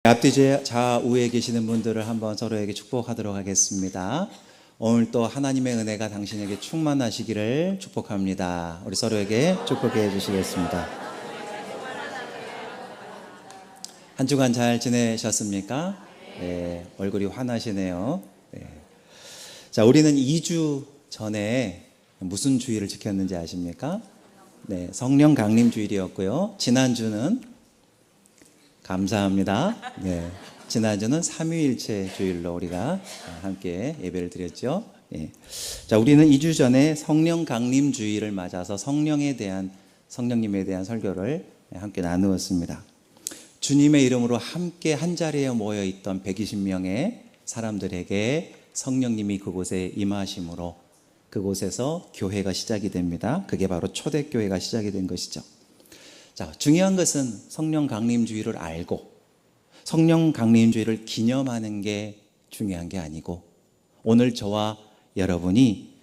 앞뒤 좌우에 계시는 분들을 한번 서로에게 축복하도록 하겠습니다. 오늘 또 하나님의 은혜가 당신에게 충만하시기를 축복합니다. 우리 서로에게 축복해 주시겠습니다. 한 주간 잘 지내셨습니까? 네, 얼굴이 환하시네요. 네. 자, 우리는 2주 전에 무슨 주일을 지켰는지 아십니까? 네, 성령 강림 주일이었고요. 지난주는 감사합니다. 네, 지난주는 삼위일체 주일로 우리가 함께 예배를 드렸죠. 네. 자, 우리는 2주 전에 성령 강림 주일을 맞아서 성령님에 대한 설교를 함께 나누었습니다. 주님의 이름으로 함께 한 자리에 모여 있던 120명의 사람들에게 성령님이 그곳에 임하심으로 그곳에서 교회가 시작이 됩니다. 그게 바로 초대교회가 시작이 된 것이죠. 자, 중요한 것은 성령 강림주의를 알고 성령 강림주의를 기념하는 게 중요한 게 아니고, 오늘 저와 여러분이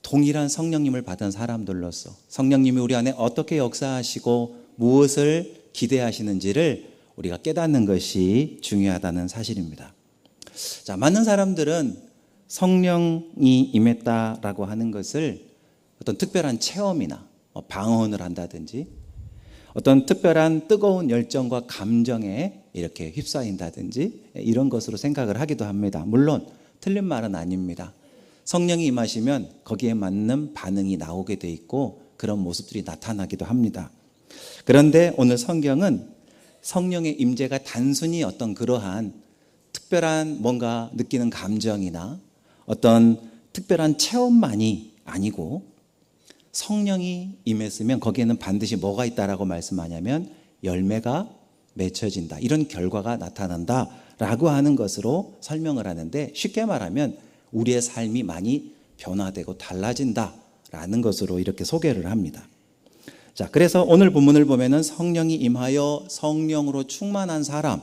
동일한 성령님을 받은 사람들로서 성령님이 우리 안에 어떻게 역사하시고 무엇을 기대하시는지를 우리가 깨닫는 것이 중요하다는 사실입니다. 자, 많은 사람들은 성령이 임했다라고 하는 것을 어떤 특별한 체험이나 방언을 한다든지 어떤 특별한 뜨거운 열정과 감정에 이렇게 휩싸인다든지 이런 것으로 생각을 하기도 합니다. 물론 틀린 말은 아닙니다. 성령이 임하시면 거기에 맞는 반응이 나오게 돼 있고 그런 모습들이 나타나기도 합니다. 그런데 오늘 성경은 성령의 임재가 단순히 어떤 그러한 특별한 뭔가 느끼는 감정이나 어떤 특별한 체험만이 아니고, 성령이 임했으면 거기에는 반드시 뭐가 있다라고 말씀하냐면 열매가 맺혀진다, 이런 결과가 나타난다라고 하는 것으로 설명을 하는데, 쉽게 말하면 우리의 삶이 많이 변화되고 달라진다라는 것으로 이렇게 소개를 합니다. 자, 그래서 오늘 본문을 보면은 성령이 임하여 성령으로 충만한 사람,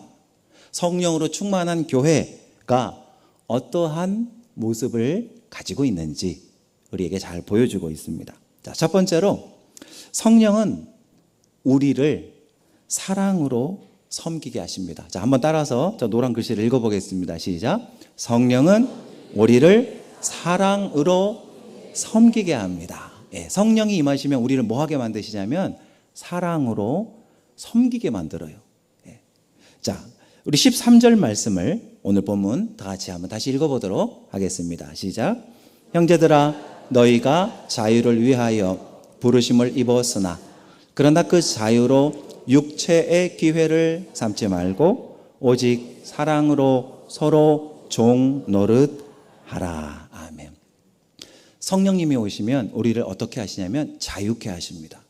성령으로 충만한 교회가 어떠한 모습을 가지고 있는지 우리에게 잘 보여주고 있습니다. 자, 첫 번째로 성령은 우리를 사랑으로 섬기게 하십니다. 자, 한번 따라서 저 노란 글씨를 읽어보겠습니다. 시작. 성령은 우리를 사랑으로 섬기게 합니다. 예, 성령이 임하시면 우리를 뭐 하게 만드시냐면 사랑으로 섬기게 만들어요. 예. 자, 우리 13절 말씀을 오늘 본문 다 같이 한번 다시 읽어보도록 하겠습니다. 시작. 형제들아, 너희가 자유를 위하여 부르심을 입었으나 그러나 그 자유로 육체의 기회를 삼지 말고 오직 사랑으로 서로 종 노릇 하라. 아멘. 성령님이 오시면 우리를 어떻게 하시냐면 자유케 하십니다.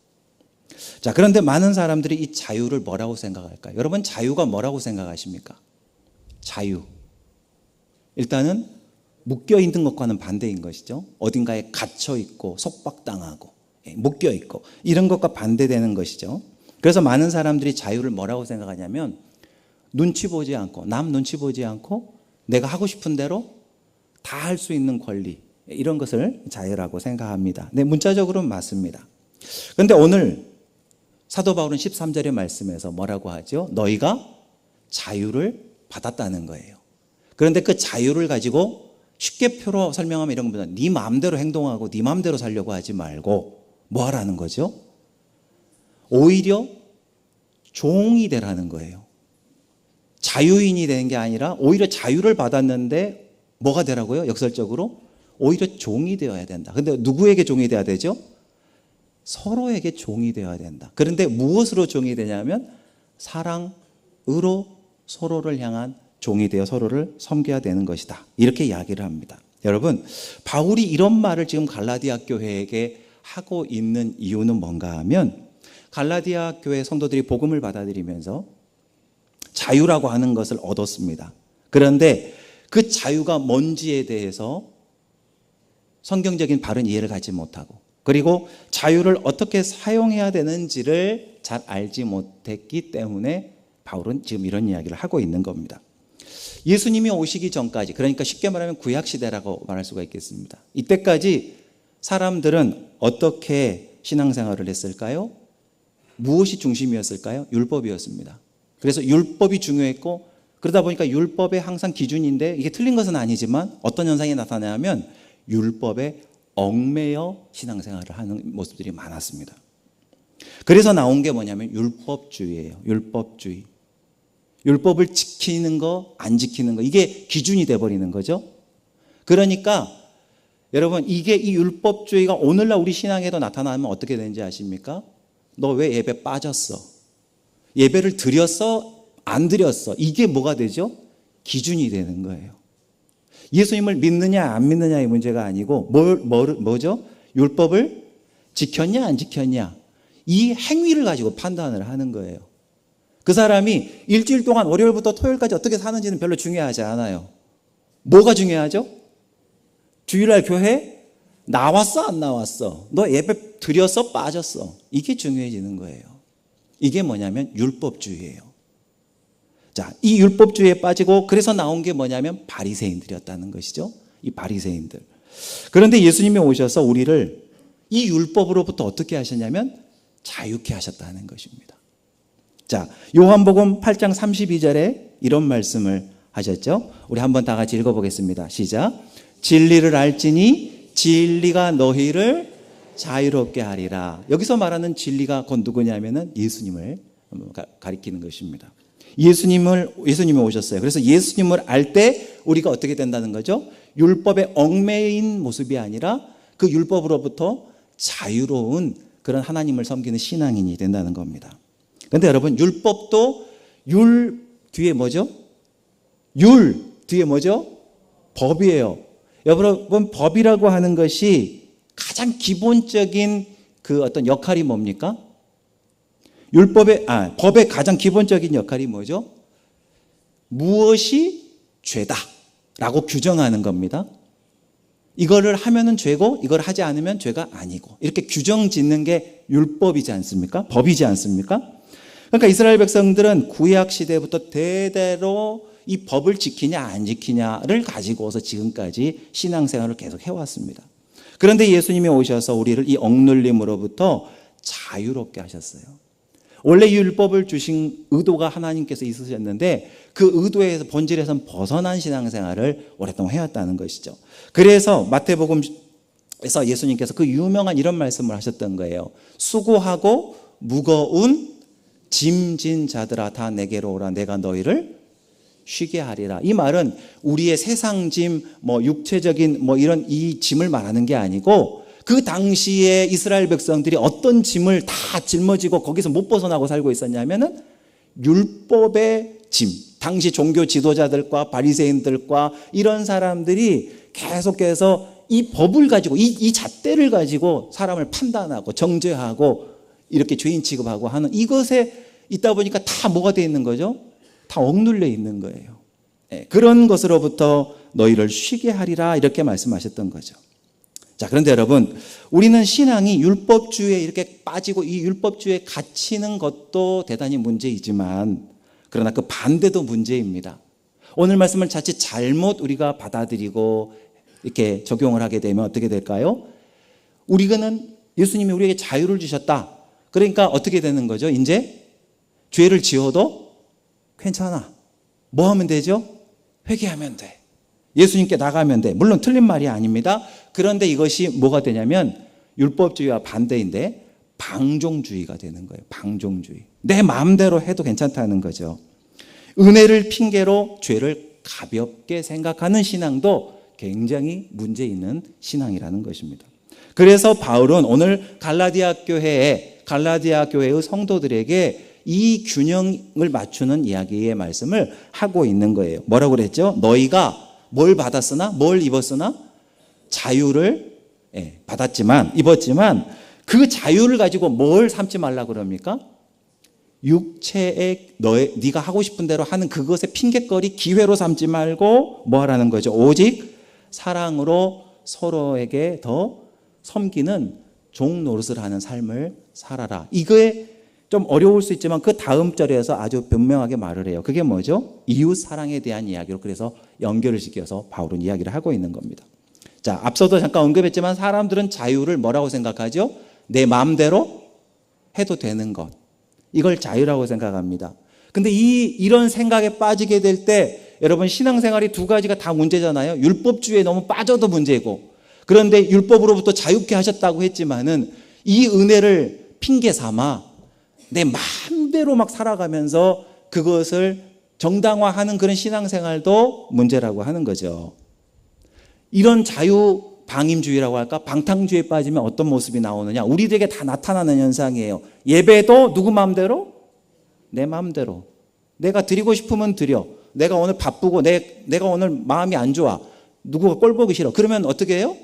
자, 그런데 많은 사람들이 이 자유를 뭐라고 생각할까요? 여러분, 자유가 뭐라고 생각하십니까? 자유, 일단은 묶여있는 것과는 반대인 것이죠. 어딘가에 갇혀있고 속박당하고 묶여있고 이런 것과 반대되는 것이죠. 그래서 많은 사람들이 자유를 뭐라고 생각하냐면 눈치 보지 않고, 남 눈치 보지 않고 내가 하고 싶은 대로 다 할 수 있는 권리, 이런 것을 자유라고 생각합니다. 네, 문자적으로는 맞습니다. 그런데 오늘 사도 바울은 13절의 말씀에서 뭐라고 하죠? 너희가 자유를 받았다는 거예요. 그런데 그 자유를 가지고 쉽게 표로 설명하면 이런 겁니다. 네 마음대로 행동하고 네 마음대로 살려고 하지 말고 뭐 하라는 거죠? 오히려 종이 되라는 거예요. 자유인이 되는 게 아니라 오히려 자유를 받았는데 뭐가 되라고요? 역설적으로 오히려 종이 되어야 된다. 근데 누구에게 종이 되어야 되죠? 서로에게 종이 되어야 된다. 그런데 무엇으로 종이 되냐면 사랑으로 서로를 향한 종이 되어 서로를 섬겨야 되는 것이다, 이렇게 이야기를 합니다. 여러분, 바울이 이런 말을 지금 갈라디아 교회에게 하고 있는 이유는 뭔가 하면, 갈라디아 교회 성도들이 복음을 받아들이면서 자유라고 하는 것을 얻었습니다. 그런데 그 자유가 뭔지에 대해서 성경적인 바른 이해를 갖지 못하고, 그리고 자유를 어떻게 사용해야 되는지를 잘 알지 못했기 때문에 바울은 지금 이런 이야기를 하고 있는 겁니다. 예수님이 오시기 전까지, 그러니까 쉽게 말하면 구약시대라고 말할 수가 있겠습니다. 이때까지 사람들은 어떻게 신앙생활을 했을까요? 무엇이 중심이었을까요? 율법이었습니다. 그래서 율법이 중요했고, 그러다 보니까 율법의 항상 기준인데, 이게 틀린 것은 아니지만 어떤 현상이 나타나냐면 율법에 얽매여 신앙생활을 하는 모습들이 많았습니다. 그래서 나온 게 뭐냐면 율법주의예요. 율법주의. 율법을 지키는 거, 안 지키는 거, 이게 기준이 돼버리는 거죠. 그러니까 여러분, 이게 이 율법주의가 오늘날 우리 신앙에도 나타나면 어떻게 되는지 아십니까? 너 왜 예배 빠졌어? 예배를 드렸어? 안 드렸어? 이게 뭐가 되죠? 기준이 되는 거예요. 예수님을 믿느냐 안 믿느냐의 문제가 아니고 뭐죠? 율법을 지켰냐 안 지켰냐, 이 행위를 가지고 판단을 하는 거예요. 그 사람이 일주일 동안 월요일부터 토요일까지 어떻게 사는지는 별로 중요하지 않아요. 뭐가 중요하죠? 주일날 교회 나왔어 안 나왔어? 너 예배 드렸어 빠졌어? 이게 중요해지는 거예요. 이게 뭐냐면 율법주의예요. 자, 이 율법주의에 빠지고, 그래서 나온 게 뭐냐면 바리새인들이었다는 것이죠. 이 바리새인들. 그런데 예수님이 오셔서 우리를 이 율법으로부터 어떻게 하셨냐면 자유케 하셨다는 것입니다. 자, 요한복음 8장 32절에 이런 말씀을 하셨죠. 우리 한번 다 같이 읽어보겠습니다. 시작. 진리를 알지니 진리가 너희를 자유롭게 하리라. 여기서 말하는 진리가 곧 누구냐면은 예수님을 가리키는 것입니다. 예수님이 오셨어요. 그래서 예수님을 알 때 우리가 어떻게 된다는 거죠? 율법에 얽매인 모습이 아니라 그 율법으로부터 자유로운 그런 하나님을 섬기는 신앙인이 된다는 겁니다. 그런데 여러분, 율법도 율 뒤에 뭐죠? 율 뒤에 뭐죠? 법이에요. 여러분, 법이라고 하는 것이 가장 기본적인 그 어떤 역할이 뭡니까? 법의 가장 기본적인 역할이 뭐죠? 무엇이 죄다라고 규정하는 겁니다. 이거를 하면은 죄고 이걸 하지 않으면 죄가 아니고, 이렇게 규정 짓는 게 율법이지 않습니까? 법이지 않습니까? 그러니까 이스라엘 백성들은 구약 시대부터 대대로 이 법을 지키냐 안 지키냐를 가지고서 지금까지 신앙생활을 계속 해왔습니다. 그런데 예수님이 오셔서 우리를 이 억눌림으로부터 자유롭게 하셨어요. 원래 이 율법을 주신 의도가 하나님께서 있으셨는데 그 의도에서 본질에서 벗어난 신앙생활을 오랫동안 해왔다는 것이죠. 그래서 마태복음에서 예수님께서 그 유명한 이런 말씀을 하셨던 거예요. 수고하고 무거운 짐진 자들아 다 내게로 오라, 내가 너희를 쉬게 하리라. 이 말은 우리의 세상 짐, 육체적인 이런 이 짐을 말하는 게 아니고, 그 당시에 이스라엘 백성들이 어떤 짐을 다 짊어지고 거기서 못 벗어나고 살고 있었냐면은 율법의 짐. 당시 종교 지도자들과 바리새인들과 이런 사람들이 계속해서 이 법을 가지고 이 잣대를 가지고 사람을 판단하고 정죄하고 이렇게 죄인 취급하고 하는 이것에 있다 보니까 다 뭐가 되어 있는 거죠? 다 억눌려 있는 거예요. 그런 것으로부터 너희를 쉬게 하리라, 이렇게 말씀하셨던 거죠. 자, 그런데 여러분, 우리는 신앙이 율법주의에 이렇게 빠지고 이 율법주의에 갇히는 것도 대단히 문제이지만, 그러나 그 반대도 문제입니다. 오늘 말씀을 자칫 잘못 우리가 받아들이고 이렇게 적용을 하게 되면 어떻게 될까요? 우리는 예수님이 우리에게 자유를 주셨다. 그러니까 어떻게 되는 거죠? 이제 죄를 지어도 괜찮아. 뭐 하면 되죠? 회개하면 돼. 예수님께 나가면 돼. 물론 틀린 말이 아닙니다. 그런데 이것이 뭐가 되냐면 율법주의와 반대인데 방종주의가 되는 거예요. 방종주의. 내 마음대로 해도 괜찮다는 거죠. 은혜를 핑계로 죄를 가볍게 생각하는 신앙도 굉장히 문제 있는 신앙이라는 것입니다. 그래서 바울은 오늘 갈라디아 교회의 성도들에게 이 균형을 맞추는 이야기의 말씀을 하고 있는 거예요. 뭐라고 그랬죠? 너희가 뭘 받았으나, 뭘 입었으나 자유를 입었지만 그 자유를 가지고 뭘 삼지 말라고 그럽니까? 육체에 네가 하고 싶은 대로 하는 그것의 핑계거리, 기회로 삼지 말고 뭐 하라는 거죠? 오직 사랑으로 서로에게 더 섬기는 종 노릇을 하는 삶을 살아라. 이거에 좀 어려울 수 있지만 그 다음 절에서 아주 분명하게 말을 해요. 그게 뭐죠? 이웃 사랑에 대한 이야기로, 그래서 연결을 시켜서 바울은 이야기를 하고 있는 겁니다. 자, 앞서도 잠깐 언급했지만 사람들은 자유를 뭐라고 생각하죠? 내 마음대로 해도 되는 것. 이걸 자유라고 생각합니다. 근데 이런 생각에 빠지게 될 때 여러분 신앙생활이 두 가지가 다 문제잖아요. 율법주의에 너무 빠져도 문제고, 그런데 율법으로부터 자유케 하셨다고 했지만은 이 은혜를 핑계 삼아 내 마음대로 막 살아가면서 그것을 정당화하는 그런 신앙생활도 문제라고 하는 거죠. 이런 자유방임주의라고 할까? 방탕주의에 빠지면 어떤 모습이 나오느냐? 우리들에게 다 나타나는 현상이에요. 예배도 누구 마음대로? 내 마음대로. 내가 드리고 싶으면 드려. 내가 오늘 바쁘고 내가 오늘 마음이 안 좋아. 누구가 꼴 보기 싫어. 그러면 어떻게 해요?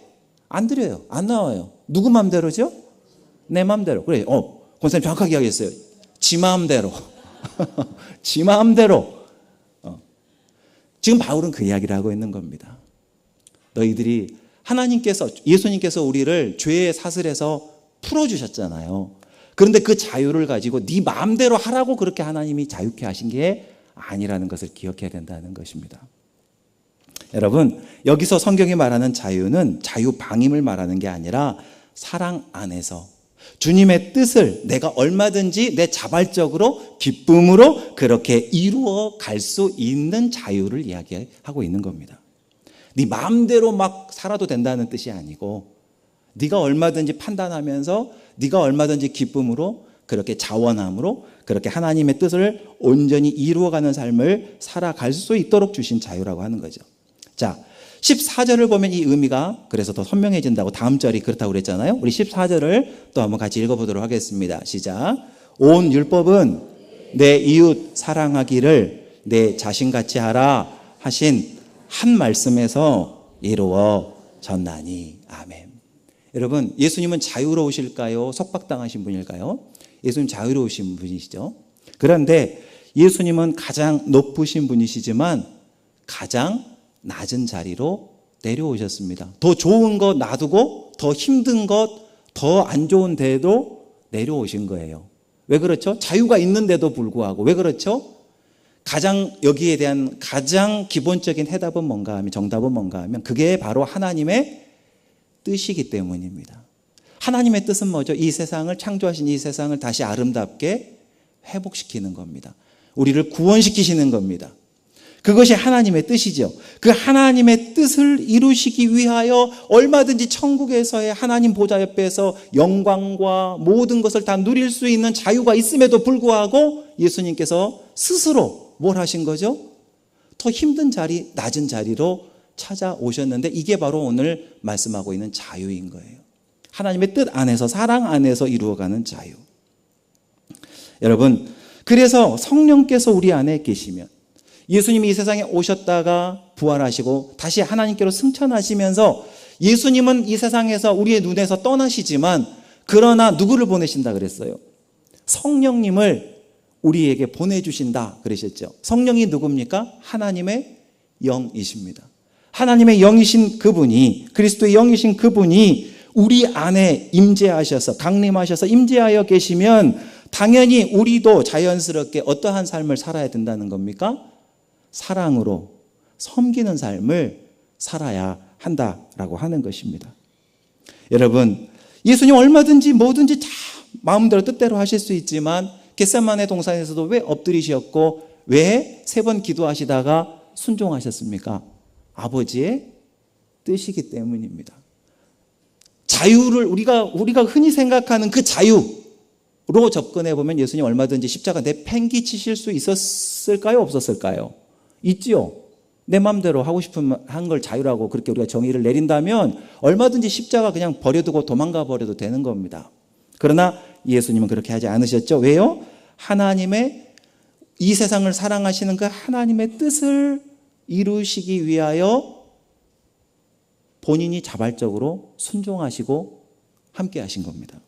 안 드려요. 안 나와요. 누구 마음대로죠? 내 마음대로. 그래. 권사님 정확하게 이야기했어요. 지 마음대로. 지 마음대로. 지금 바울은 그 이야기를 하고 있는 겁니다. 너희들이 예수님께서 우리를 죄의 사슬에서 풀어주셨잖아요. 그런데 그 자유를 가지고 네 마음대로 하라고 그렇게 하나님이 자유케 하신 게 아니라는 것을 기억해야 된다는 것입니다. 여러분, 여기서 성경이 말하는 자유는 자유방임을 말하는 게 아니라 사랑 안에서 주님의 뜻을 내가 얼마든지 내 자발적으로 기쁨으로 그렇게 이루어 갈 수 있는 자유를 이야기하고 있는 겁니다. 네 마음대로 막 살아도 된다는 뜻이 아니고, 네가 얼마든지 판단하면서 네가 얼마든지 기쁨으로 그렇게 자원함으로 그렇게 하나님의 뜻을 온전히 이루어가는 삶을 살아갈 수 있도록 주신 자유라고 하는 거죠. 자, 14절을 보면 이 의미가 그래서 더 선명해진다고, 다음 절이 그렇다고 그랬잖아요. 우리 14절을 또 한번 같이 읽어보도록 하겠습니다. 시작. 온 율법은 내 이웃 사랑하기를 내 자신같이 하라 하신 한 말씀에서 이루어졌나니. 아멘. 여러분, 예수님은 자유로우실까요? 속박당하신 분일까요? 예수님 자유로우신 분이시죠. 그런데 예수님은 가장 높으신 분이시지만 가장 낮은 자리로 내려오셨습니다. 더 좋은 것 놔두고 더 힘든 것, 더 안 좋은 데도 내려오신 거예요. 왜 그렇죠? 자유가 있는데도 불구하고. 왜 그렇죠? 여기에 대한 가장 기본적인 해답은 뭔가 하면, 정답은 뭔가 하면 그게 바로 하나님의 뜻이기 때문입니다. 하나님의 뜻은 뭐죠? 이 세상을, 창조하신 이 세상을 다시 아름답게 회복시키는 겁니다. 우리를 구원시키시는 겁니다. 그것이 하나님의 뜻이죠. 그 하나님의 뜻을 이루시기 위하여 얼마든지 천국에서의 하나님 보좌 옆에서 영광과 모든 것을 다 누릴 수 있는 자유가 있음에도 불구하고 예수님께서 스스로 뭘 하신 거죠? 더 힘든 자리, 낮은 자리로 찾아오셨는데 이게 바로 오늘 말씀하고 있는 자유인 거예요. 하나님의 뜻 안에서, 사랑 안에서 이루어가는 자유. 여러분, 그래서 성령께서 우리 안에 계시면, 예수님이 이 세상에 오셨다가 부활하시고 다시 하나님께로 승천하시면서 예수님은 이 세상에서 우리의 눈에서 떠나시지만, 그러나 누구를 보내신다 그랬어요? 성령님을 우리에게 보내주신다 그러셨죠. 성령이 누굽니까? 하나님의 영이십니다. 하나님의 영이신 그분이, 그리스도의 영이신 그분이 우리 안에 임재하셔서, 강림하셔서 임재하여 계시면 당연히 우리도 자연스럽게 어떠한 삶을 살아야 된다는 겁니까? 사랑으로 섬기는 삶을 살아야 한다라고 하는 것입니다. 여러분, 예수님 얼마든지 뭐든지 다 마음대로 뜻대로 하실 수 있지만 겟세마네 동산에서도 왜 엎드리셨고 왜 3번 기도하시다가 순종하셨습니까? 아버지의 뜻이기 때문입니다. 자유를 우리가 흔히 생각하는 그 자유로 접근해 보면 예수님 얼마든지 십자가 내팽개치실 수 있었을까요? 없었을까요? 있지요. 내 마음대로 하고 싶은 한 걸 자유라고 그렇게 우리가 정의를 내린다면 얼마든지 십자가 그냥 버려두고 도망가 버려도 되는 겁니다. 그러나 예수님은 그렇게 하지 않으셨죠. 왜요? 하나님의, 이 세상을 사랑하시는 그 하나님의 뜻을 이루시기 위하여 본인이 자발적으로 순종하시고 함께 하신 겁니다.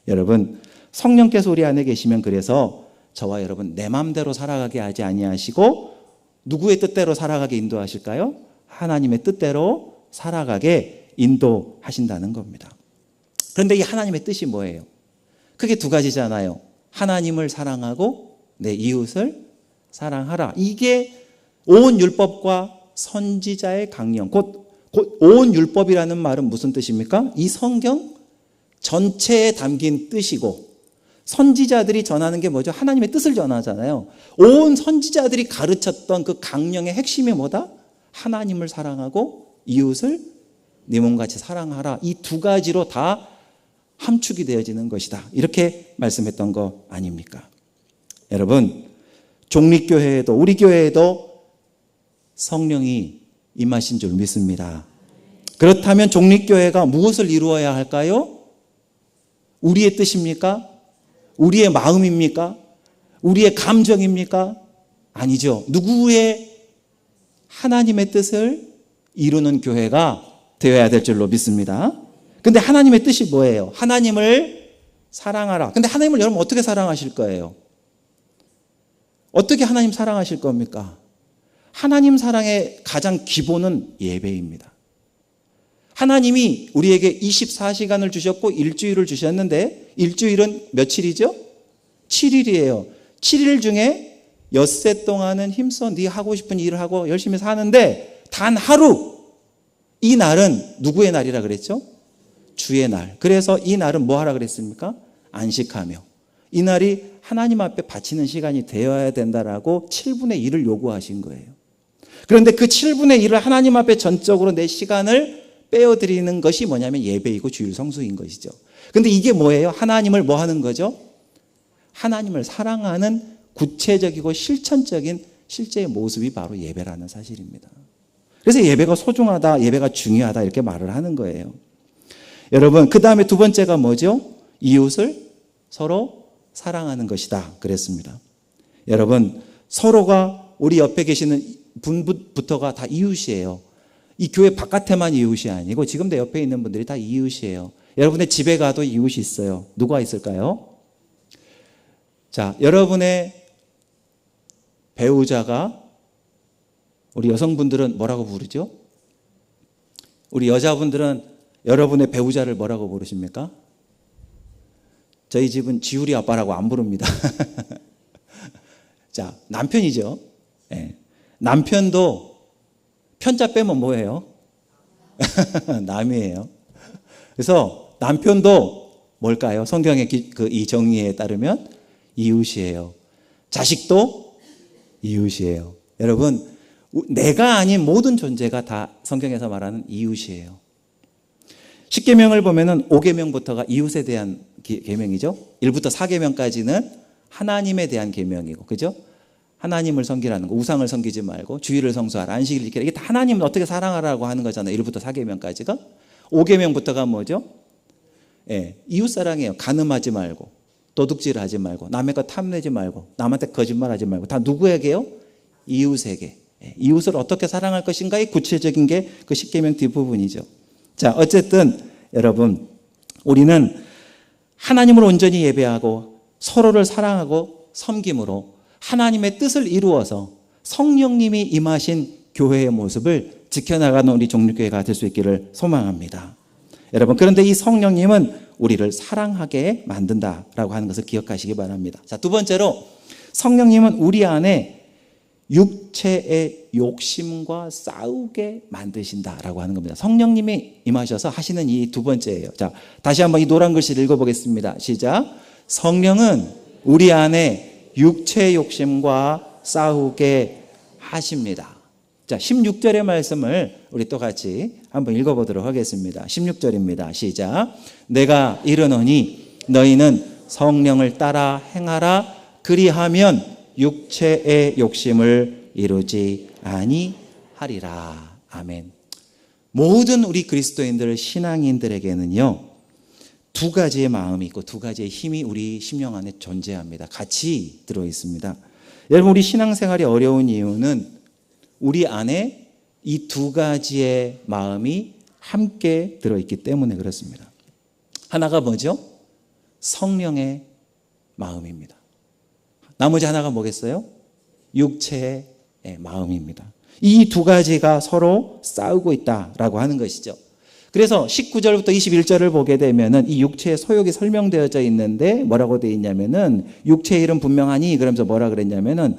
여러분, 성령께서 우리 안에 계시면 그래서 저와 여러분 내 마음대로 살아가게 하지 아니하시고 누구의 뜻대로 살아가게 인도하실까요? 하나님의 뜻대로 살아가게 인도하신다는 겁니다. 그런데 이 하나님의 뜻이 뭐예요? 크게 2가지잖아요. 하나님을 사랑하고 내 이웃을 사랑하라. 이게 온 율법과 선지자의 강령, 곧 온 율법이라는 말은 무슨 뜻입니까? 이 성경 전체에 담긴 뜻이고 선지자들이 전하는 게 뭐죠? 하나님의 뜻을 전하잖아요. 온 선지자들이 가르쳤던 그 강령의 핵심이 뭐다? 하나님을 사랑하고 이웃을 네 몸같이 사랑하라. 이 두 가지로 다 함축이 되어지는 것이다. 이렇게 말씀했던 거 아닙니까? 여러분, 종립교회에도 우리 교회에도 성령이 임하신 줄 믿습니다. 그렇다면 종립교회가 무엇을 이루어야 할까요? 우리의 뜻입니까? 우리의 마음입니까? 우리의 감정입니까? 아니죠. 누구의 하나님의 뜻을 이루는 교회가 되어야 될 줄로 믿습니다. 근데 하나님의 뜻이 뭐예요? 하나님을 사랑하라. 근데 하나님을 여러분 어떻게 사랑하실 거예요? 어떻게 하나님 사랑하실 겁니까? 하나님 사랑의 가장 기본은 예배입니다. 하나님이 우리에게 24시간을 주셨고 일주일을 주셨는데 일주일은 며칠이죠? 7일이에요. 7일 중에 엿새 동안은 힘써 네 하고 싶은 일을 하고 열심히 사는데 단 하루, 이 날은 누구의 날이라 그랬죠? 주의 날. 그래서 이 날은 뭐 하라 그랬습니까? 안식하며. 이 날이 하나님 앞에 바치는 시간이 되어야 된다라고 7분의 1을 요구하신 거예요. 그런데 그 7분의 1을 하나님 앞에 전적으로 내 시간을 빼어드리는 것이 뭐냐면 예배이고 주일 성수인 것이죠. 그런데 이게 뭐예요? 하나님을 뭐 하는 거죠? 하나님을 사랑하는 구체적이고 실천적인 실제의 모습이 바로 예배라는 사실입니다. 그래서 예배가 소중하다, 예배가 중요하다 이렇게 말을 하는 거예요. 여러분, 그 다음에 두 번째가 뭐죠? 이웃을 서로 사랑하는 것이다 그랬습니다. 여러분, 서로가 우리 옆에 계시는 분부터가 다 이웃이에요. 이 교회 바깥에만 이웃이 아니고 지금 내 옆에 있는 분들이 다 이웃이에요. 여러분의 집에 가도 이웃이 있어요. 누가 있을까요? 자, 여러분의 배우자가 우리 여성분들은 뭐라고 부르죠? 우리 여자분들은 여러분의 배우자를 뭐라고 부르십니까? 저희 집은 지우리 아빠라고 안 부릅니다. 자, 남편이죠. 네. 남편도 편자 빼면 뭐예요? 남이에요. 그래서 남편도 뭘까요? 성경의 이 정의에 따르면 이웃이에요. 자식도 이웃이에요. 여러분, 내가 아닌 모든 존재가 다 성경에서 말하는 이웃이에요. 십계명을 보면은 5계명부터가 이웃에 대한 계명이죠. 1부터 4계명까지는 하나님에 대한 계명이고, 그죠? 하나님을 섬기라는 거, 우상을 섬기지 말고 주일을 성수하라, 안식일을 지키라. 이게 다 하나님을 어떻게 사랑하라고 하는 거잖아요. 1부터 4계명까지가. 5계명부터가 뭐죠? 예, 이웃 사랑이에요. 간음하지 말고, 도둑질하지 말고, 남의 것 탐내지 말고, 남한테 거짓말하지 말고. 다 누구에게요? 이웃에게. 이웃을 어떻게 사랑할 것인가의 구체적인 게 그 십계명 뒷부분이죠. 자, 어쨌든 여러분, 우리는 하나님을 온전히 예배하고 서로를 사랑하고 섬김으로 하나님의 뜻을 이루어서 성령님이 임하신 교회의 모습을 지켜나가는 우리 종립교회가 될 수 있기를 소망합니다. 여러분, 그런데 이 성령님은 우리를 사랑하게 만든다라고 하는 것을 기억하시기 바랍니다. 자, 두 번째로 성령님은 우리 안에 육체의 욕심과 싸우게 만드신다라고 하는 겁니다. 성령님이 임하셔서 하시는 이 두 번째예요. 자, 다시 한번 이 노란 글씨를 읽어보겠습니다. 시작. 성령은 우리 안에 육체의 욕심과 싸우게 하십니다. 자, 16절의 말씀을 우리 또 같이 한번 읽어보도록 하겠습니다. 16절입니다. 시작. 내가 이르노니 너희는 성령을 따라 행하라. 그리하면 육체의 욕심을 이루지 아니하리라. 아멘. 모든 우리 그리스도인들, 신앙인들에게는요, 두 가지의 마음이 있고 두 가지의 힘이 우리 심령 안에 존재합니다. 같이 들어있습니다. 여러분, 우리 신앙생활이 어려운 이유는 우리 안에 이 두 가지의 마음이 함께 들어있기 때문에 그렇습니다. 하나가 뭐죠? 성령의 마음입니다. 나머지 하나가 뭐겠어요? 육체의 마음입니다. 이 두 가지가 서로 싸우고 있다라고 하는 것이죠. 그래서 19절부터 21절을 보게 되면은 이 육체의 소욕이 설명되어져 있는데 뭐라고 되어 있냐면은 육체의 일은 분명하니 그러면서 뭐라 그랬냐면은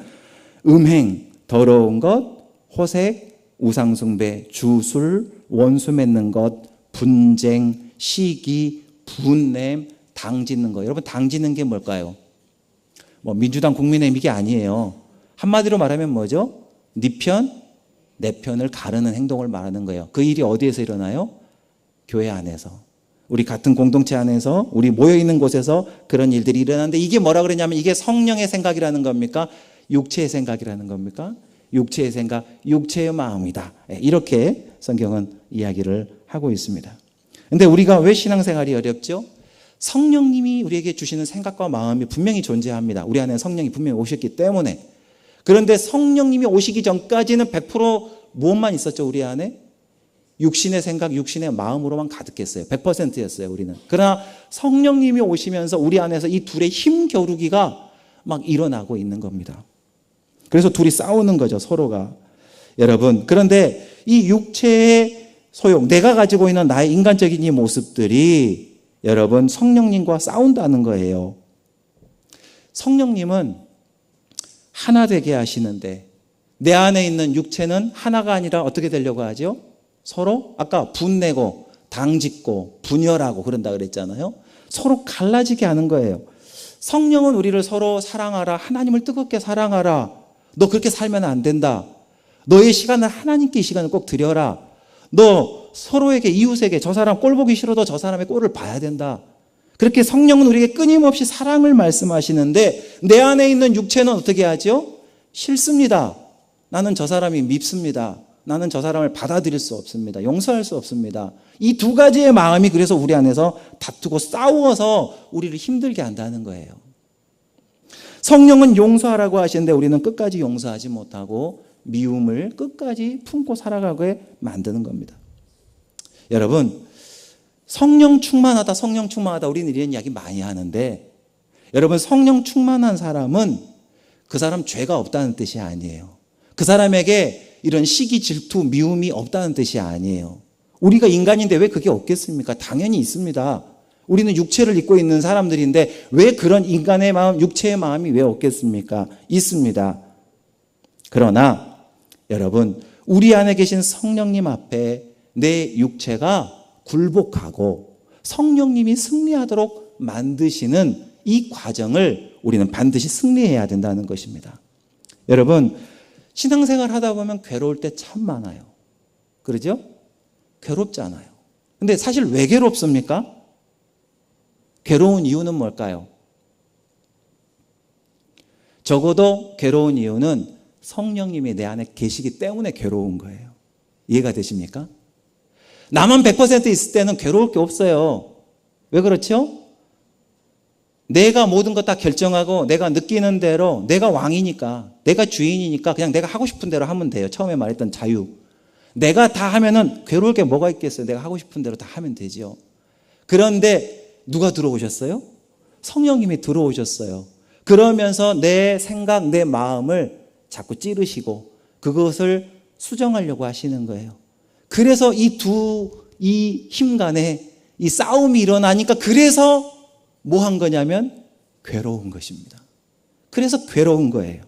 음행, 더러운 것, 호색, 우상숭배, 주술, 원수 맺는 것, 분쟁, 시기, 분냄, 당 짓는 거. 여러분, 당 짓는 게 뭘까요? 뭐 민주당, 국민의힘 이게 아니에요. 한마디로 말하면 뭐죠? 네 편, 내 편을 가르는 행동을 말하는 거예요. 그 일이 어디에서 일어나요? 교회 안에서. 우리 같은 공동체 안에서, 우리 모여있는 곳에서 그런 일들이 일어나는데, 이게 뭐라 그러냐면 이게 성령의 생각이라는 겁니까? 육체의 생각이라는 겁니까? 육체의 생각, 육체의 마음이다. 이렇게 성경은 이야기를 하고 있습니다. 근데 우리가 왜 신앙생활이 어렵죠? 성령님이 우리에게 주시는 생각과 마음이 분명히 존재합니다. 우리 안에 성령이 분명히 오셨기 때문에. 그런데 성령님이 오시기 전까지는 100% 무엇만 있었죠, 우리 안에? 육신의 생각, 육신의 마음으로만 가득했어요. 100%였어요, 우리는. 그러나 성령님이 오시면서 우리 안에서 이 둘의 힘 겨루기가 막 일어나고 있는 겁니다. 그래서 둘이 싸우는 거죠, 서로가. 여러분, 그런데 이 육체의 소용, 내가 가지고 있는 나의 인간적인 이 모습들이 여러분 성령님과 싸운다는 거예요. 성령님은 하나 되게 하시는데 내 안에 있는 육체는 하나가 아니라 어떻게 되려고 하죠? 서로 아까 분내고 당짓고 분열하고 그런다 그랬잖아요. 서로 갈라지게 하는 거예요. 성령은 우리를 서로 사랑하라, 하나님을 뜨겁게 사랑하라, 너 그렇게 살면 안 된다, 너의 시간을 하나님께 이 시간을 꼭 드려라, 너 서로에게, 이웃에게 저 사람 꼴 보기 싫어도 저 사람의 꼴을 봐야 된다. 그렇게 성령은 우리에게 끊임없이 사랑을 말씀하시는데 내 안에 있는 육체는 어떻게 하죠? 싫습니다. 나는 저 사람이 밉습니다. 나는 저 사람을 받아들일 수 없습니다. 용서할 수 없습니다. 이 두 가지의 마음이 그래서 우리 안에서 다투고 싸워서 우리를 힘들게 한다는 거예요. 성령은 용서하라고 하시는데 우리는 끝까지 용서하지 못하고 미움을 끝까지 품고 살아가게 만드는 겁니다. 여러분, 성령 충만하다, 성령 충만하다, 우리는 이런 이야기 많이 하는데 여러분, 성령 충만한 사람은 그 사람 죄가 없다는 뜻이 아니에요. 그 사람에게 이런 시기, 질투, 미움이 없다는 뜻이 아니에요. 우리가 인간인데 왜 그게 없겠습니까? 당연히 있습니다. 우리는 육체를 입고 있는 사람들인데 왜 그런 인간의 마음, 육체의 마음이 왜 없겠습니까? 있습니다. 그러나 여러분, 우리 안에 계신 성령님 앞에 내 육체가 굴복하고 성령님이 승리하도록 만드시는 이 과정을 우리는 반드시 승리해야 된다는 것입니다. 여러분, 신앙생활 하다 보면 괴로울 때 참 많아요. 그러죠? 괴롭잖아요. 근데 사실 왜 괴롭습니까? 괴로운 이유는 뭘까요? 적어도 괴로운 이유는 성령님이 내 안에 계시기 때문에 괴로운 거예요. 이해가 되십니까? 나만 100% 있을 때는 괴로울 게 없어요. 왜 그렇죠? 내가 모든 것 다 결정하고 내가 느끼는 대로, 내가 왕이니까, 내가 주인이니까 그냥 내가 하고 싶은 대로 하면 돼요. 처음에 말했던 자유. 내가 다 하면은 괴로울 게 뭐가 있겠어요? 내가 하고 싶은 대로 다 하면 되죠. 그런데 누가 들어오셨어요? 성령님이 들어오셨어요. 그러면서 내 생각, 내 마음을 자꾸 찌르시고 그것을 수정하려고 하시는 거예요. 그래서 이 힘 간에 이 싸움이 일어나니까 그래서 뭐 한 거냐면 괴로운 것입니다. 그래서 괴로운 거예요.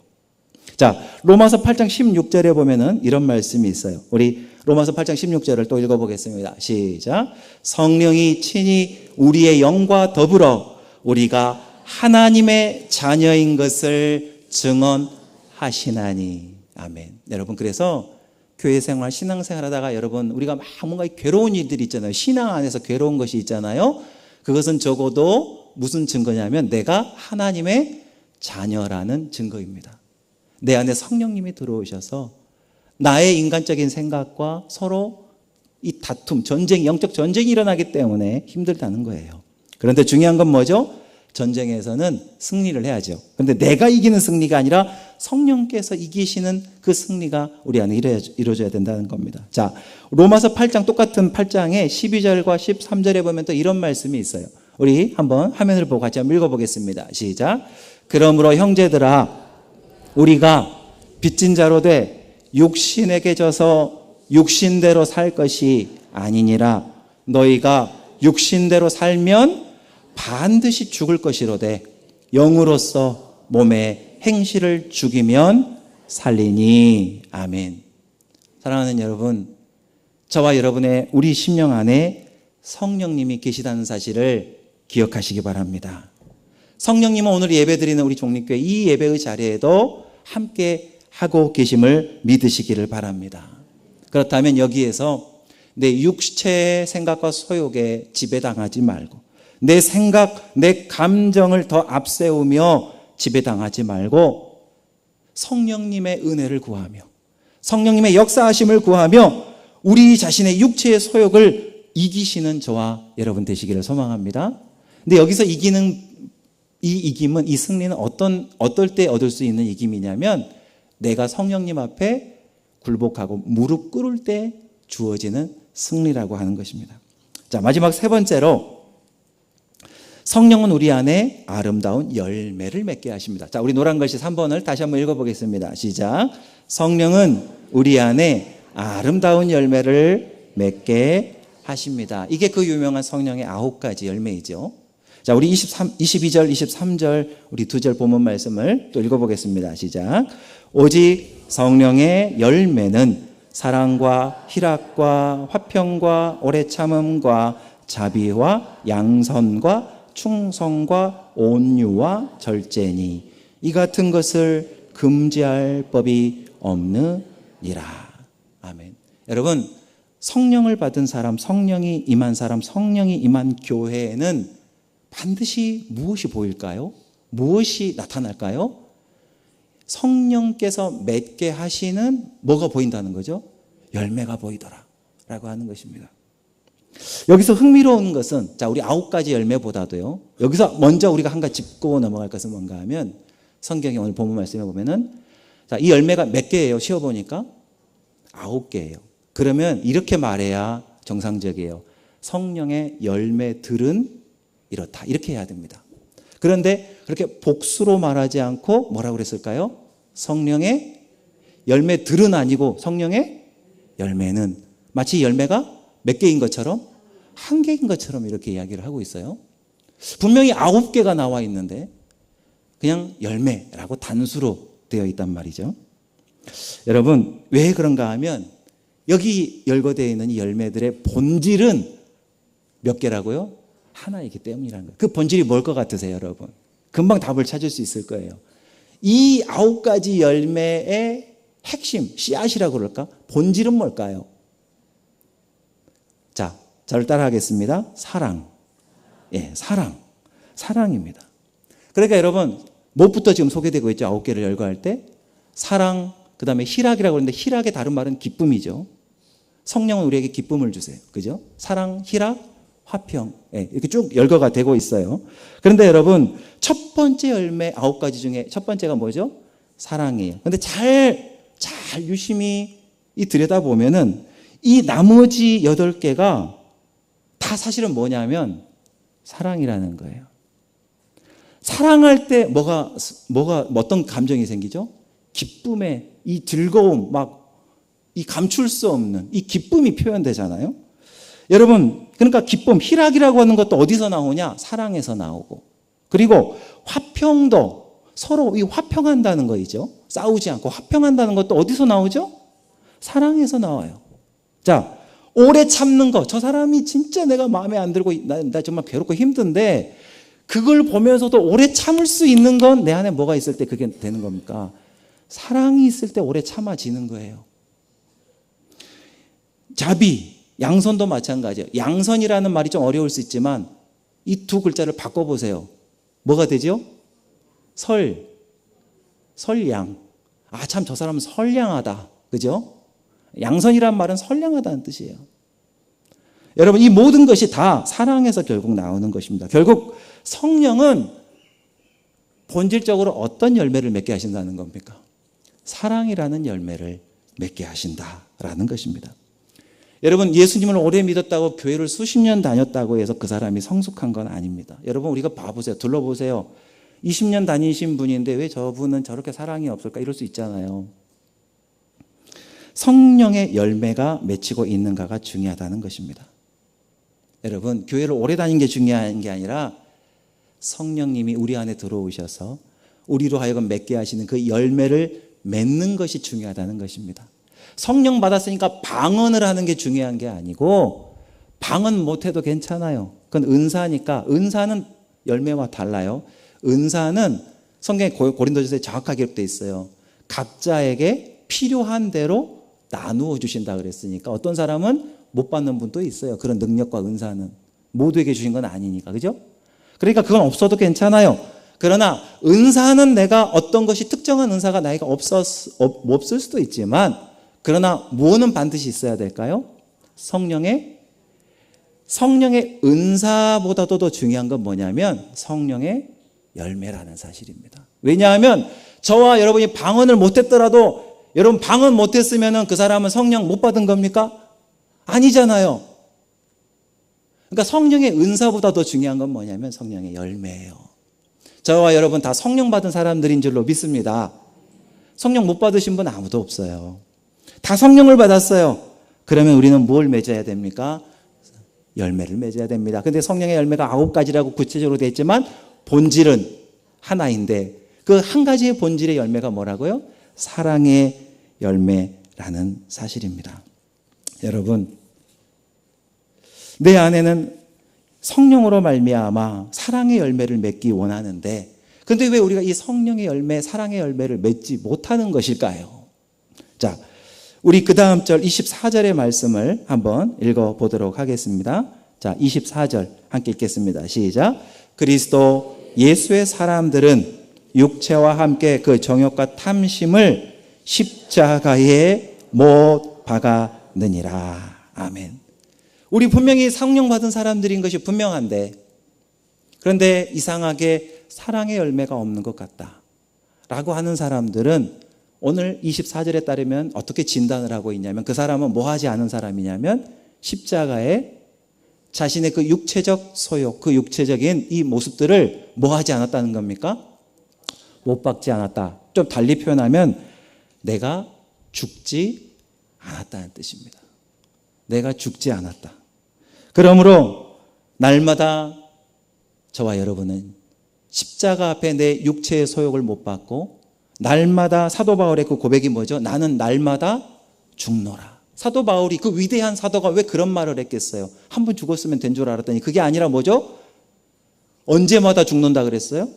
자, 로마서 8장 16절에 보면은 이런 말씀이 있어요. 우리 로마서 8장 16절을 또 읽어보겠습니다. 시작. 성령이 친히 우리의 영과 더불어 우리가 하나님의 자녀인 것을 증언하시나니. 아멘. 여러분, 그래서 교회 생활, 신앙생활 하다가 여러분, 우리가 막 뭔가 괴로운 일들이 있잖아요. 신앙 안에서 괴로운 것이 있잖아요. 그것은 적어도 무슨 증거냐면 내가 하나님의 자녀라는 증거입니다. 내 안에 성령님이 들어오셔서 나의 인간적인 생각과 서로 이 다툼, 전쟁, 영적 전쟁이 일어나기 때문에 힘들다는 거예요. 그런데 중요한 건 뭐죠? 전쟁에서는 승리를 해야죠. 그런데 내가 이기는 승리가 아니라 성령께서 이기시는 그 승리가 우리 안에 이루어져야 된다는 겁니다. 자, 로마서 8장, 똑같은 8장에 12절과 13절에 보면 또 이런 말씀이 있어요. 우리 한번 화면을 보고 같이 한번 읽어보겠습니다. 시작. 그러므로 형제들아, 우리가 빚진 자로 돼 육신에게 져서 육신대로 살 것이 아니니라. 너희가 육신대로 살면 반드시 죽을 것이로되 영으로서 몸의 행실을 죽이면 살리니. 아멘. 사랑하는 여러분, 저와 여러분의 우리 심령 안에 성령님이 계시다는 사실을 기억하시기 바랍니다. 성령님은 오늘 예배드리는 우리 종립교회 이 예배의 자리에도 함께 하고 계심을 믿으시기를 바랍니다. 그렇다면 여기에서 내 육체의 생각과 소욕에 지배당하지 말고 내 생각, 내 감정을 더 앞세우며 지배당하지 말고 성령님의 은혜를 구하며 성령님의 역사하심을 구하며 우리 자신의 육체의 소욕을 이기시는 저와 여러분 되시기를 소망합니다. 근데 여기서 이기는 이 이김은, 이 승리는 어떨 때 얻을 수 있는 이김이냐면 내가 성령님 앞에 굴복하고 무릎 꿇을 때 주어지는 승리라고 하는 것입니다. 자, 마지막 세 번째로 성령은 우리 안에 아름다운 열매를 맺게 하십니다. 자, 우리 노란 글씨 3번을 다시 한번 읽어보겠습니다. 시작. 성령은 우리 안에 아름다운 열매를 맺게 하십니다. 이게 그 유명한 성령의 9가지 열매이죠. 자, 우리 22절, 23절 우리 2절 본문 말씀을 또 읽어보겠습니다. 시작. 오직 성령의 열매는 사랑과 희락과 화평과 오래 참음과 자비와 양선과 충성과 온유와 절제니 이 같은 것을 금지할 법이 없느니라. 아멘. 여러분, 성령을 받은 사람, 성령이 임한 사람, 성령이 임한 교회에는 반드시 무엇이 보일까요? 무엇이 나타날까요? 성령께서 맺게 하시는 뭐가 보인다는 거죠? 열매가 보이더라 라고 하는 것입니다. 여기서 흥미로운 것은, 자, 우리 9가지 열매보다도요, 여기서 먼저 우리가 한 가지 짚고 넘어갈 것은 뭔가 하면, 성경에 오늘 본문 말씀에 보면은, 자, 이 열매가 몇 개예요? 쉬어보니까 9개예요. 그러면 이렇게 말해야 정상적이에요. 성령의 열매들은 이렇다. 이렇게 해야 됩니다. 그런데 그렇게 복수로 말하지 않고 뭐라고 그랬을까요? 성령의 열매들은 아니고 성령의 열매는, 마치 열매가 몇 개인 것처럼 1개인 것처럼 이렇게 이야기를 하고 있어요. 분명히 9개가 나와 있는데 그냥 열매라고 단수로 되어 있단 말이죠. 여러분, 왜 그런가 하면 여기 열거되어 있는 이 열매들의 본질은 몇 개라고요? 하나이기 때문이라는 거예요. 그 본질이 뭘 것 같으세요, 여러분? 금방 답을 찾을 수 있을 거예요. 이 9가지 열매의 핵심, 씨앗이라고 그럴까? 본질은 뭘까요? 자, 저를 따라 하겠습니다. 사랑. 예, 사랑. 사랑입니다. 그러니까 여러분, 무엇부터 지금 소개되고 있죠? 9개를 열거할 때? 사랑, 그 다음에 희락이라고 하는데, 희락의 다른 말은 기쁨이죠. 성령은 우리에게 기쁨을 주세요. 그죠? 사랑, 희락, 화평. 예, 이렇게 쭉 열거가 되고 있어요. 그런데 여러분, 첫 번째 열매 9가지 중에 첫 번째가 뭐죠? 사랑이에요. 근데 잘 유심히 들여다보면은 이 나머지 8개가 다 사실은 뭐냐면 사랑이라는 거예요. 사랑할 때 뭐가 어떤 감정이 생기죠? 기쁨의 이 즐거움, 막 이 감출 수 없는 이 기쁨이 표현되잖아요. 여러분, 그러니까 기쁨, 희락이라고 하는 것도 어디서 나오냐? 사랑에서 나오고. 그리고 화평도 서로 이 화평한다는 거이죠. 싸우지 않고 화평한다는 것도 어디서 나오죠? 사랑에서 나와요. 자, 오래 참는 거. 저 사람이 진짜 내가 마음에 안 들고 나 정말 괴롭고 힘든데 그걸 보면서도 오래 참을 수 있는 건 내 안에 뭐가 있을 때 그게 되는 겁니까? 사랑이 있을 때 오래 참아지는 거예요. 자비, 양선도 마찬가지예요. 양선이라는 말이 좀 어려울 수 있지만 이 두 글자를 바꿔보세요. 뭐가 되죠? 설량. 아, 참 저 사람은 선량하다. 그죠? 양선이란 말은 선량하다는 뜻이에요. 여러분, 이 모든 것이 다 사랑에서 결국 나오는 것입니다. 결국 성령은 본질적으로 어떤 열매를 맺게 하신다는 겁니까? 사랑이라는 열매를 맺게 하신다라는 것입니다. 여러분, 예수님을 오래 믿었다고 교회를 수십 년 다녔다고 해서 그 사람이 성숙한 건 아닙니다. 여러분, 우리가 봐보세요. 둘러보세요. 20년 다니신 분인데 왜 저분은 저렇게 사랑이 없을까? 이럴 수 있잖아요. 성령의 열매가 맺히고 있는가가 중요하다는 것입니다. 여러분, 교회를 오래 다닌 게 중요한 게 아니라 성령님이 우리 안에 들어오셔서 우리로 하여금 맺게 하시는 그 열매를 맺는 것이 중요하다는 것입니다. 성령 받았으니까 방언을 하는 게 중요한 게 아니고 방은 못해도 괜찮아요. 그건 은사니까. 은사는 열매와 달라요. 은사는 성경에 고린도전서에 정확하게 기록되어 있어요. 각자에게 필요한 대로 나누어 주신다 그랬으니까 어떤 사람은 못 받는 분도 있어요. 그런 능력과 은사는 모두에게 주신 건 아니니까. 그죠? 그러니까 그건 없어도 괜찮아요. 그러나 은사는 내가 어떤 것이 특정한 은사가 나에게 없을 수도 있지만, 그러나 무엇은 반드시 있어야 될까요? 성령의 은사보다도 더 중요한 건 뭐냐면 성령의 열매라는 사실입니다. 왜냐하면 저와 여러분이 방언을 못했더라도, 여러분 방언 못했으면 그 사람은 성령 못 받은 겁니까? 아니잖아요. 그러니까 성령의 은사보다 더 중요한 건 뭐냐면 성령의 열매예요. 저와 여러분 다 성령 받은 사람들인 줄로 믿습니다. 성령 못 받으신 분 아무도 없어요. 다 성령을 받았어요. 그러면 우리는 뭘 맺어야 됩니까? 열매를 맺어야 됩니다. 근데 성령의 열매가 9가지라고 구체적으로 되어 있지만 본질은 하나인데, 그 한 가지의 본질의 열매가 뭐라고요? 사랑의 열매라는 사실입니다. 여러분, 내 안에는 성령으로 말미암아 사랑의 열매를 맺기 원하는데, 근데 왜 우리가 이 성령의 열매, 사랑의 열매를 맺지 못하는 것일까요? 자, 우리 그 다음 절 24절의 말씀을 한번 읽어보도록 하겠습니다. 자, 24절 함께 읽겠습니다. 시작. 그리스도 예수의 사람들은 육체와 함께 그 정욕과 탐심을 십자가에 못 박았느니라. 아멘. 우리 분명히 성령 받은 사람들인 것이 분명한데, 그런데 이상하게 사랑의 열매가 없는 것 같다 라고 하는 사람들은 오늘 24절에 따르면 어떻게 진단을 하고 있냐면, 그 사람은 뭐 하지 않은 사람이냐면 십자가에 자신의 그 육체적 소욕, 그 육체적인 이 모습들을 뭐 하지 않았다는 겁니까? 못 박지 않았다. 좀 달리 표현하면 내가 죽지 않았다는 뜻입니다. 내가 죽지 않았다. 그러므로 날마다 저와 여러분은 십자가 앞에 내 육체의 소욕을 못 받고, 날마다 사도 바울의 그 고백이 뭐죠? 나는 날마다 죽노라. 사도 바울이, 그 위대한 사도가 왜 그런 말을 했겠어요? 한 번 죽었으면 된 줄 알았더니 그게 아니라 뭐죠? 언제마다 죽는다 그랬어요?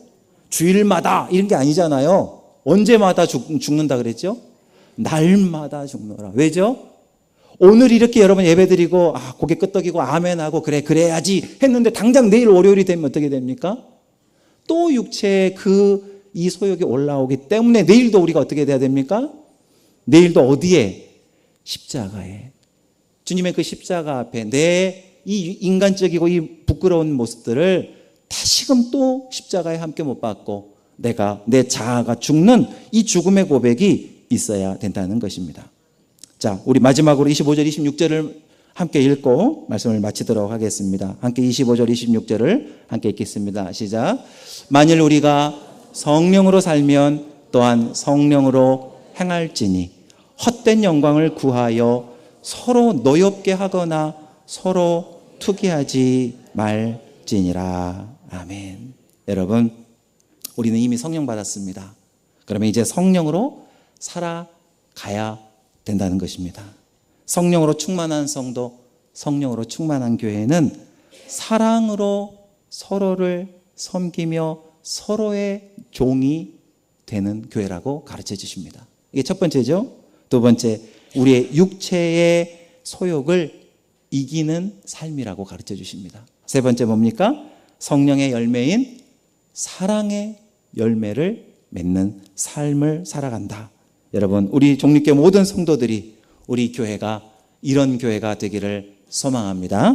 주일마다 이런 게 아니잖아요. 언제마다 죽는다 그랬죠? 날마다 죽노라. 왜죠? 오늘 이렇게 여러분 예배드리고 고개 끄덕이고 아멘하고 그래야지 했는데 당장 내일 월요일이 되면 어떻게 됩니까? 또 육체의 이 소욕이 올라오기 때문에 내일도 우리가 어떻게 돼야 됩니까? 내일도 어디에? 십자가에. 주님의 그 십자가 앞에 내 이 인간적이고 이 부끄러운 모습들을 다시금 또 십자가에 함께 못 박고 내 자아가 죽는 이 죽음의 고백이 있어야 된다는 것입니다. 자, 우리 마지막으로 25절, 26절을 함께 읽고 말씀을 마치도록 하겠습니다. 함께 25절, 26절을 함께 읽겠습니다. 시작. 만일 우리가 성령으로 살면 또한 성령으로 행할지니 헛된 영광을 구하여 서로 노엽게 하거나 서로 투기하지 말지니라. 아멘. 여러분, 우리는 이미 성령 받았습니다. 그러면 이제 성령으로 살아가야 된다는 것입니다. 성령으로 충만한 성도, 성령으로 충만한 교회는 사랑으로 서로를 섬기며 서로의 종이 되는 교회라고 가르쳐 주십니다. 이게 첫 번째죠. 두 번째, 우리의 육체의 소욕을 이기는 삶이라고 가르쳐 주십니다. 세 번째 뭡니까? 성령의 열매인 사랑의 열매를 맺는 삶을 살아간다. 여러분, 우리 종립교회 모든 성도들이 우리 교회가 이런 교회가 되기를 소망합니다.